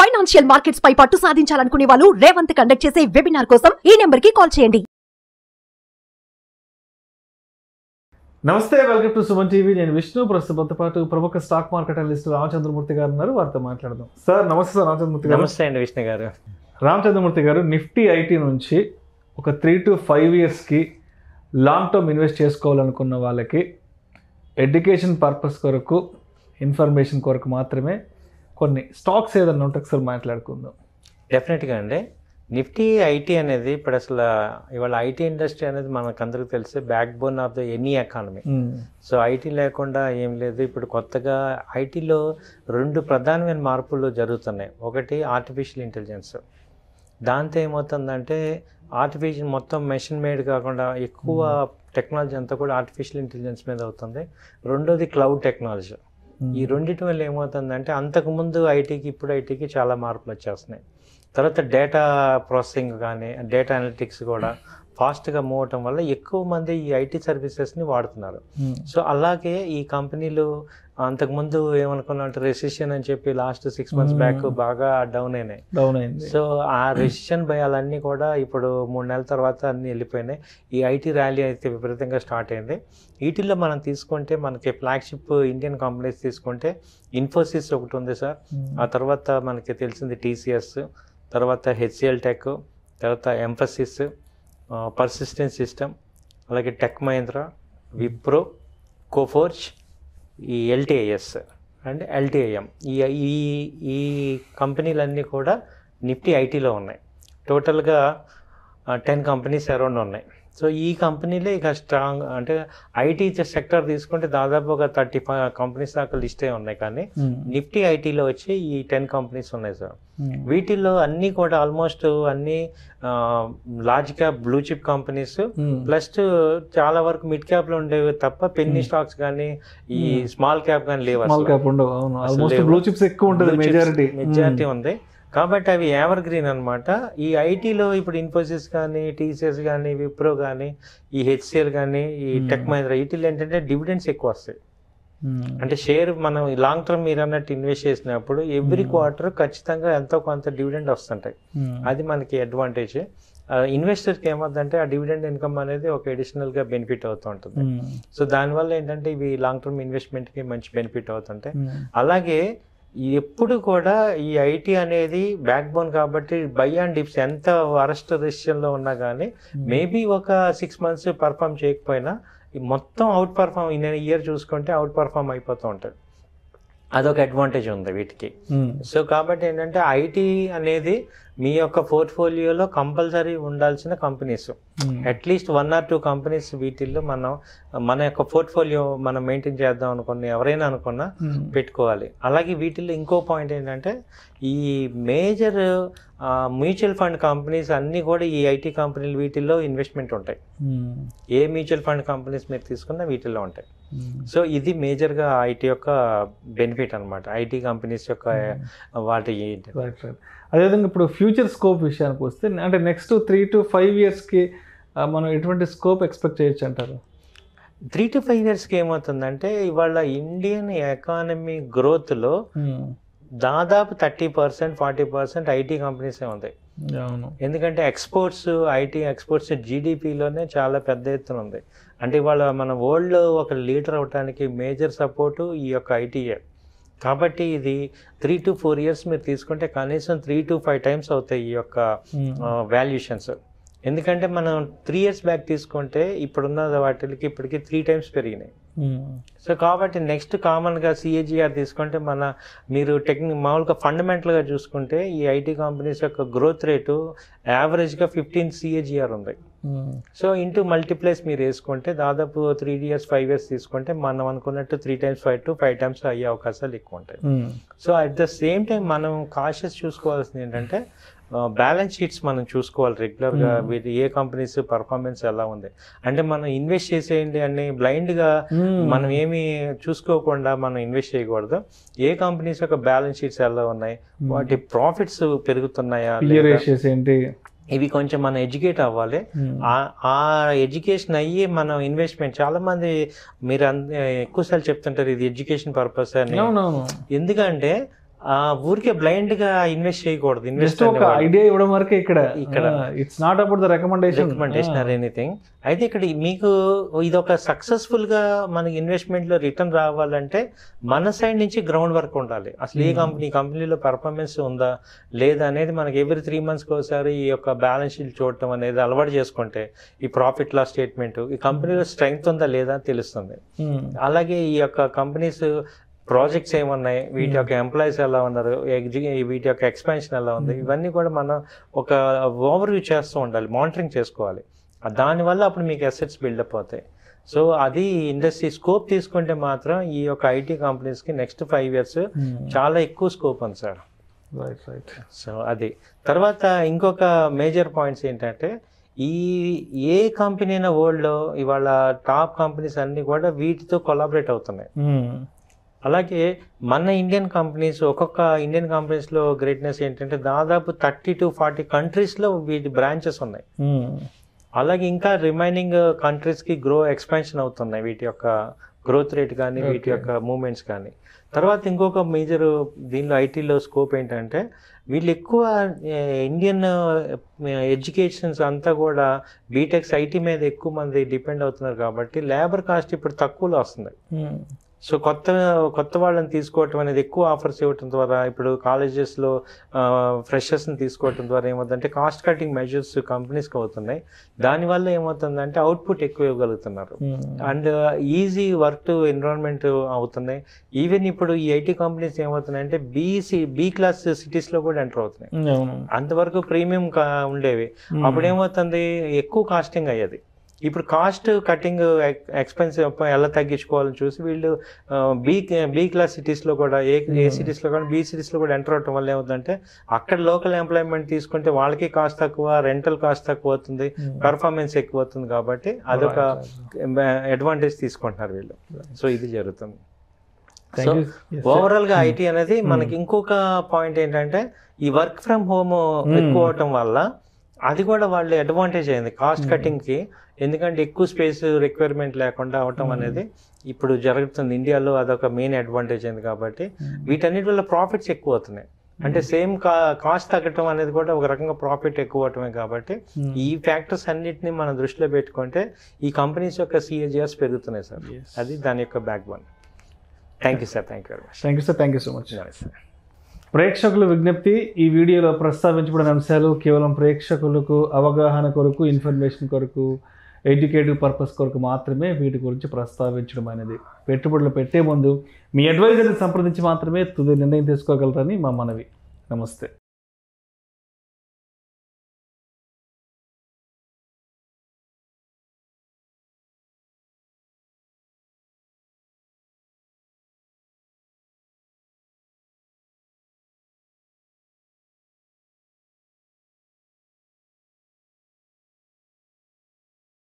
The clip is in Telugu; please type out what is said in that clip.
ఫైనాన్షియల్ మార్కెట్స్ పై పట్టు సాధించాలనుకునే వాళ్ళు రేవంత్ కండక్ట్ చేసే వెబినార్ కోసం ఈ నెంబర్ కి కాల్ చేయండి. నమస్తే, వెల్కమ్ టు సుమన్ టీవీ. నేను విష్ణు. ప్రస్తుతంతో పాటు ప్రముఖ స్టాక్ మార్కెట్ అనలిస్ట్ రామచంద్రమూర్తి గారు ఉన్నారు. వారితో మాట్లాడదాం. సార్ నమస్తే. సార్ రామచంద్రమూర్తి గారు. నమస్తే అండి విష్ణు గారు. రామచంద్రమూర్తి గారు, నిఫ్టీ ఐటీ నుంచి ఒక 3 to 5 ఇయర్స్కి లాంగ్ టర్మ్ ఇన్వెస్ట్ చేసుకోవాలనుకున్న వాళ్ళకి ఎడ్యుకేషన్ పర్పస్ కొరకు, ఇన్ఫర్మేషన్ కొరకు మాత్రమే కొన్ని స్టాక్స్ ఏదన్నా ఉంటే ఒకసారి మాట్లాడుకుందాం. డెఫినెట్గా అండి. నిఫ్టీ ఐటీ అనేది ఇప్పుడు అసలు ఇవాళ ఐటీ ఇండస్ట్రీ అనేది మనకు అందరికీ తెలిసే back bone of the any economy. So IT లేకుండా ఏం లేదు. ఇప్పుడు కొత్తగా ఐటీలో 2 ప్రధానమైన మార్పులు జరుగుతున్నాయి. ఒకటి ఆర్టిఫిషియల్ ఇంటెలిజెన్స్. దాంతో ఏమవుతుందంటే ఆర్టిఫిషియల్ మొత్తం మెషిన్ మేడ్ కాకుండా ఎక్కువ టెక్నాలజీ అంతా కూడా ఆర్టిఫిషియల్ ఇంటెలిజెన్స్ మీద అవుతుంది. రెండోది క్లౌడ్ టెక్నాలజీ. ఈ రెండింటి వల్ల ఏమవుతుందంటే అంతకుముందు ఐటీకి ఇప్పుడు ఐటీకి చాలా మార్పులు వచ్చేస్తున్నాయి. తర్వాత డేటా ప్రాసెసింగ్ కానీ డేటా అనలిటిక్స్ కూడా ఫాస్ట్గా మూవ్ అవటం వల్ల ఎక్కువ మంది ఈ ఐటీ సర్వీసెస్ని వాడుతున్నారు. సో అలాగే ఈ కంపెనీలు అంతకుముందు ఏమనుకున్నారంటే రెసిషన్ అని చెప్పి లాస్ట్ 6 months బ్యాక్ బాగా డౌన్ అయినాయి. సో ఆ రెసిషన్ భయాలన్నీ కూడా ఇప్పుడు 3 నెలల తర్వాత అన్నీ వెళ్ళిపోయినాయి. ఈ ఐటీ ర్యాలీ అయితే విపరీతంగా స్టార్ట్ అయింది. వీటిల్లో మనం తీసుకుంటే మనకి ఫ్లాగ్షిప్ ఇండియన్ కంపెనీస్ తీసుకుంటే ఇన్ఫోసిస్ ఒకటి ఉంది సార్. ఆ తర్వాత మనకి తెలిసింది టీసీఎస్, తర్వాత హెచ్సిఎల్ టెక్, తర్వాత ఎంఫసిస్, పర్సిస్టెంట్ సిస్టమ్, అలాగే టెక్ మహీంద్రా, విప్రో, కోఫోర్జ్, ఈ ఎల్టీఐఎస్ అండ్ ఎల్టీఐఎం. ఈ కంపెనీలన్నీ కూడా నిఫ్టీ ఐటీలో ఉన్నాయి. టోటల్గా 10 కంపెనీస్ అరౌండ్ ఉన్నాయి. సో ఈ కంపెనీలే ఇక స్ట్రాంగ్ అంటే ఐటీ సెక్టర్ తీసుకుంటే దాదాపు ఒక 35 కంపెనీస్ దాకా లిస్ట్ అయి ఉన్నాయి. కానీ నిఫ్టీ ఐటీలో వచ్చి ఈ 10 కంపెనీస్ ఉన్నాయి సార్. వీటిల్లో అన్నీ కూడా ఆల్మోస్ట్ అన్ని large cap blue chip companies, plus చాలా వరకు మిడ్ క్యాప్ లో ఉండేవి తప్ప పెన్నీ స్టాక్స్ కానీ ఈ స్మాల్ క్యాప్ కానీ లేవు. మెజారిటీ ఉంది. కాబట్టి అవి ఎవర్ గ్రీన్ అనమాట. ఈ ఐటీలో ఇప్పుడు ఇన్ఫోసిస్ కానీ టీసీఎస్ కానీ విప్రో కానీ ఈ హెచ్సిఎల్ కానీ ఈ టెక్ మహీంద్రా వీటిలో ఏంటంటే డివిడెండ్స్ ఎక్కువ వస్తాయి. అంటే షేర్ మనం లాంగ్ టర్మ్ మీరు అన్నట్టు ఇన్వెస్ట్ చేసినప్పుడు ఎవ్రీ క్వార్టర్ ఖచ్చితంగా ఎంతో కొంత డివిడెండ్ వస్తుంటాయి. అది మనకి అడ్వాంటేజ్. ఇన్వెస్టర్కి ఏమవుతుందంటే ఆ డివిడెండ్ ఇన్కమ్ అనేది ఒక అడిషనల్గా బెనిఫిట్ అవుతూ ఉంటుంది. సో దానివల్ల ఏంటంటే ఇవి లాంగ్ టర్మ్ ఇన్వెస్ట్మెంట్కి మంచి బెనిఫిట్ అవుతుంటాయి. అలాగే ఎప్పుడు కూడా ఈ ఐటీ అనేది బ్యాక్ బోన్ కాబట్టి బై అండ్ డిప్స్ ఎంత వరస్ట్ రెసిషన్లో ఉన్నా కానీ మేబీ ఒక 6 months పర్ఫామ్ చేయకపోయినా మొత్తం అవుట్ పర్ఫామ్ ఇన్ ఇయర్ చూసుకుంటే అవుట్ పర్ఫామ్ అయిపోతూ ఉంటుంది. అదొక అడ్వాంటేజ్ ఉంది వీటికి. సో కాబట్టి ఏంటంటే ఐటీ అనేది మీ యొక్క పోర్ట్ఫోలియోలో కంపల్సరీ ఉండాల్సిన కంపెనీస్, అట్లీస్ట్ 1 or 2 కంపెనీస్ వీటిల్లో మన యొక్క పోర్ట్ఫోలియో మనం మెయింటైన్ చేద్దాం అనుకున్న ఎవరైనా అనుకున్నా పెట్టుకోవాలి. అలాగే వీటిల్లో ఇంకో పాయింట్ ఏంటంటే ఈ మేజర్ మ్యూచువల్ ఫండ్ కంపెనీస్ అన్నీ కూడా ఈ ఐటీ కంపెనీలు వీటిల్లో ఇన్వెస్ట్మెంట్ ఉంటాయి. ఏ మ్యూచువల్ ఫండ్ కంపెనీస్ మీరు తీసుకున్నా వీటిల్లో ఉంటాయి. సో ఇది మేజర్గా ఐటీ యొక్క బెనిఫిట్ అనమాట, ఐటీ కంపెనీస్ యొక్క వాటి. అదేవిధంగా ఇప్పుడు ఫ్యూచర్ స్కోప్ విషయానికి వస్తే అంటే నెక్స్ట్ 3 to 5 ఇయర్స్కి మనం ఎటువంటి స్కోప్ ఎక్స్పెక్ట్ చేయొచ్చు అంటారు? 3 to 5 ఇయర్స్కి ఏమవుతుందంటే ఇవాళ ఇండియన్ ఎకానమీ గ్రోత్లో దాదాపు 30% 40% ఐటీ కంపెనీసే ఉంటాయి. ఎందుకంటే ఐటీ ఎక్స్పోర్ట్స్ జీడిపిలోనే చాలా పెద్ద ఎత్తున ఉంది. అంటే ఇవాళ మన వరల్డ్లో ఒక లీడర్ అవడానికి మేజర్ సపోర్టు ఈ యొక్క ఐటీయే. కాబట్టి ఇది 3 to 4 ఇయర్స్ మీరు తీసుకుంటే కనీసం 3 to 5 times అవుతాయి ఈ యొక్క వాల్యుయేషన్స్. ఎందుకంటే మనం 3 years బ్యాక్ తీసుకుంటే ఇప్పుడున్న వాటికి ఇప్పటికి 3 times పెరిగినాయి. సో కాబట్టి నెక్స్ట్ కామన్గా సిఏజిఆర్ తీసుకుంటే మీరు మామూలుగా ఫండమెంటల్గా చూసుకుంటే ఈ ఐటీ కంపెనీస్ యొక్క గ్రోత్ రేటు యావరేజ్గా 15 CAGR ఉంది. సో ఇంటూ మల్టీప్లైస్ మీరు వేసుకుంటే దాదాపు 3 years 5 years తీసుకుంటే మనం అనుకున్నట్టు 3 times 5 times అయ్యే అవకాశాలు ఎక్కువ ఉంటాయి. So at the same time మనం కాషియస్ చూసుకోవాల్సింది ఏంటంటే బ్యాలెన్స్ షీట్స్ మనం చూసుకోవాలి రెగ్యులర్గా. వీటి ఏ కంపెనీస్ పర్ఫార్మెన్స్ ఎలా ఉంది అంటే మనం ఇన్వెస్ట్ చేసేయండి అని బ్లైండ్గా మనం ఏమి చూసుకోకుండా మనం ఇన్వెస్ట్ చేయకూడదు. ఏ కంపెనీస్ యొక్క బ్యాలెన్స్ షీట్స్ ఎలా ఉన్నాయి, వాటి ప్రాఫిట్స్ పెరుగుతున్నాయా, ఇవి కొంచెం మనం ఎడ్యుకేట్ అవ్వాలి. ఆ ఎడ్యుకేషన్ అయ్యి మనం ఇన్వెస్ట్మెంట్ చాలా మంది మీరు ఎక్కువసార్లు చెప్తుంటారు ఇది ఎడ్యుకేషన్ పర్పస్ అని. ఎందుకంటే ఊరికే బ్లైండ్ గా ఇన్వెస్ట్ చేయకూడదు. జస్ట్ ఒక ఐడియా ఇవ్వడం వరకే ఇక్కడ it's not about the recommendation or anything. అయితే ఇక్కడ మీకు ఇది ఒక సక్సెస్ఫుల్ గా మనకి ఇన్వెస్ట్మెంట్ లో రిటర్న్ రావాలంటే మన సైడ్ నుంచి గ్రౌండ్ వర్క్ ఉండాలి. అసలు ఏ కంపెనీలో పర్ఫార్మెన్స్ ఉందా లేదా అనేది మనకి ఎవ్రీ 3 months ఒకసారి ఈ యొక్క బ్యాలెన్స్ షీట్ చూడటం అనేది అలవాటు చేసుకుంటే ఈ ప్రాఫిట్ లాస్ స్టేట్మెంట్ ఈ కంపెనీలో స్ట్రెంగ్త్ ఉందా లేదా అని తెలుస్తుంది. అలాగే ఈ యొక్క కంపెనీస్ ప్రాజెక్ట్స్ ఏమున్నాయి, వీటి యొక్క ఎంప్లాయీస్ ఎలా ఉన్నారు, వీటి యొక్క ఎక్స్పాన్షన్ ఎలా ఉంది, ఇవన్నీ కూడా మనం ఒక ఓవర్వ్యూ చేస్తూ ఉండాలి, మానిటరింగ్ చేసుకోవాలి. దానివల్ల అప్పుడు మీకు అసెట్స్ బిల్డప్ అవుతాయి. సో అది ఇండస్ట్రీ స్కోప్ తీసుకుంటే మాత్రం ఈ యొక్క ఐటీ కంపెనీస్కి నెక్స్ట్ 5 years చాలా ఎక్కువ స్కోప్ ఉంది సార్. సో అది తర్వాత ఇంకొక మేజర్ పాయింట్స్ ఏంటంటే ఏ కంపెనీ అయినా వరల్డ్లో ఇవాళ టాప్ కంపెనీస్ అన్నీ కూడా వీటితో కొలాబరేట్ అవుతున్నాయి. అలాగే మన ఇండియన్ కంపెనీస్ ఒక్కొక్క ఇండియన్ కంపెనీస్లో గ్రేట్నెస్ ఏంటంటే దాదాపు 30 to 40 countries వీటి బ్రాంచెస్ ఉన్నాయి. అలాగే ఇంకా రిమైనింగ్ కంట్రీస్కి ఎక్స్పాన్షన్ అవుతున్నాయి వీటి యొక్క గ్రోత్ రేట్ కానీ వీటి యొక్క మూవ్మెంట్స్ కానీ. తర్వాత ఇంకొక మేజర్ దీనిలో ఐటీలో స్కోప్ ఏంటంటే వీళ్ళు ఎక్కువ ఇండియన్ ఎడ్యుకేషన్స్ అంతా కూడా బీటెక్స్ ఐటీ మీద ఎక్కువ మంది డిపెండ్ అవుతున్నారు కాబట్టి లేబర్ కాస్ట్ ఇప్పుడు తక్కువలో వస్తుంది. సో కొత్త వాళ్ళని తీసుకోవటం అనేది ఎక్కువ ఆఫర్స్ ఇవ్వటం ద్వారా ఇప్పుడు కాలేజెస్లో ఫ్రెషర్స్ని తీసుకోవటం ద్వారా ఏమవుతుందంటే కాస్ట్ కటింగ్ మెజర్స్ కంపెనీస్కి అవుతున్నాయి. దానివల్ల ఏమవుతుందంటే అవుట్పుట్ ఎక్కువ ఇవ్వగలుగుతున్నారు అండ్ ఈజీ వర్క్ ఎన్విరాన్మెంట్ అవుతున్నాయి. ఈవెన్ ఇప్పుడు ఈ ఐటీ కంపెనీస్ ఏమవుతున్నాయంటే బి క్లాస్ సిటీస్లో కూడా ఎంటర్ అవుతున్నాయి. అంతవరకు ప్రీమియం ఉండేవి, అప్పుడు ఏమవుతుంది ఎక్కువ కాస్టింగ్ అయ్యేది. ఇప్పుడు కాస్ట్ కటింగ్ ఎక్స్పెన్స్ ఎలా తగ్గించుకోవాలని చూసి వీళ్ళు బి క్లాస్ సిటీస్లో కూడా ఏ సిటీస్లో కూడా బి సిటీస్లో కూడా ఎంటర్ అవటం వల్ల ఏమవుతుందంటే అక్కడ లోకల్ ఎంప్లాయ్మెంట్ తీసుకుంటే వాళ్ళకి కాస్ట్ తక్కువ, రెంటల్ కాస్ట్ తక్కువ అవుతుంది, పర్ఫార్మెన్స్ ఎక్కువ అవుతుంది. కాబట్టి అదొక అడ్వాంటేజ్ తీసుకుంటున్నారు వీళ్ళు. సో ఇది జరుగుతుంది. సో ఓవరాల్ గా ఐటీ అనేది మనకి ఇంకొక పాయింట్ ఏంటంటే ఈ వర్క్ ఫ్రమ్ హోమ్ ఎక్కువ అవటం వల్ల అది కూడా వాళ్ళు అడ్వాంటేజ్ అయింది కాస్ట్ కటింగ్ కి. ఎందుకంటే ఎక్కువ స్పేస్ రిక్వైర్మెంట్ లేకుండా అవటం అనేది ఇప్పుడు జరుగుతుంది ఇండియాలో, అదొక మెయిన్ అడ్వాంటేజ్ అయింది. కాబట్టి వీటన్నిటి వల్ల ప్రాఫిట్స్ ఎక్కువ అవుతున్నాయి. అంటే సేమ్ కాస్ట్ తగ్గటం అనేది కూడా ఒక రకంగా ప్రాఫిట్ ఎక్కువ అవటమే. కాబట్టి ఈ ఫ్యాక్టర్స్ అన్నిటిని మనం దృష్టిలో పెట్టుకుంటే ఈ కంపెనీస్ యొక్క CAGRs పెరుగుతున్నాయి సార్. అది దాని యొక్క back bone. Thank you sir. Thank you very much. Thank you sir. Thank you so much. ప్రేక్షకుల విజ్ఞప్తి, ఈ వీడియోలో ప్రస్తావించబడిన అంశాలు కేవలం ప్రేక్షకులకు అవగాహన కొరకు, ఇన్ఫర్మేషన్ కొరకు, ఎడ్యుకేటివ్ పర్పస్ కొరకు మాత్రమే వీటి గురించి ప్రస్తావించడం అనేది. పెట్టుబడులు పెట్టే ముందు మీ అడ్వైజర్ని సంప్రదించి మాత్రమే తుది నిర్ణయం తీసుకోగలరని మా మనవి. నమస్తే.